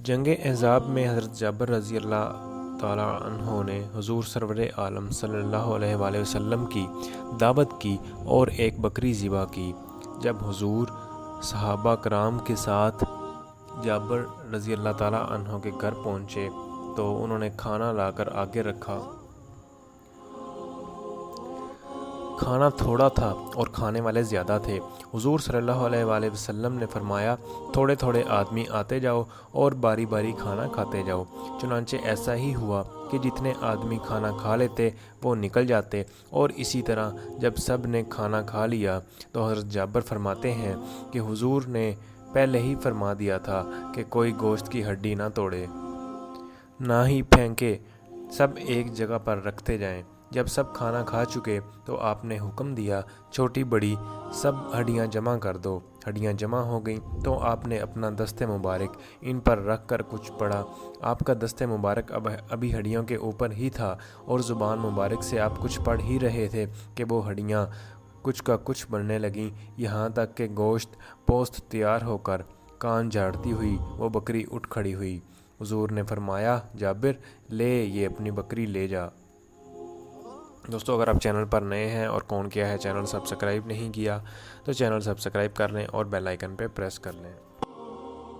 جنگ احزاب میں حضرت جابر رضی اللہ تعالیٰ عنہ نے حضور سرور عالم صلی اللہ علیہ وآلہ وسلم کی دعوت کی اور ایک بکری ذبح کی۔ جب حضور صحابہ کرام کے ساتھ جابر رضی اللہ تعالیٰ عنہ کے گھر پہنچے تو انہوں نے کھانا لا کر آگے رکھا۔ کھانا تھوڑا تھا اور کھانے والے زیادہ تھے۔ حضور صلی اللہ علیہ وآلہ وسلم نے فرمایا، تھوڑے تھوڑے آدمی آتے جاؤ اور باری باری کھانا کھاتے جاؤ۔ چنانچہ ایسا ہی ہوا کہ جتنے آدمی کھانا کھا لیتے وہ نکل جاتے، اور اسی طرح جب سب نے کھانا کھا لیا تو حضرت جابر فرماتے ہیں کہ حضور نے پہلے ہی فرما دیا تھا کہ کوئی گوشت کی ہڈی نہ توڑے، نہ ہی پھینکے، سب ایک جگہ پر رکھتے جائیں۔ جب سب کھانا کھا چکے تو آپ نے حکم دیا، چھوٹی بڑی سب ہڈیاں جمع کر دو۔ ہڈیاں جمع ہو گئیں تو آپ نے اپنا دست مبارک ان پر رکھ کر کچھ پڑھا۔ آپ کا دست مبارک ابھی ہڈیوں کے اوپر ہی تھا اور زبان مبارک سے آپ کچھ پڑھ ہی رہے تھے کہ وہ ہڈیاں کچھ کا کچھ بننے لگیں، یہاں تک کہ گوشت پوست تیار ہو کر کان جھاڑتی ہوئی وہ بکری اٹھ کھڑی ہوئی۔ حضور نے فرمایا، جابر لے یہ اپنی بکری لے جا۔ دوستو، اگر آپ چینل پر نئے ہیں اور کون کیا ہے چینل سبسکرائب نہیں کیا تو چینل سبسکرائب کر لیں اور بیل آئیکن پہ پریس کر لیں۔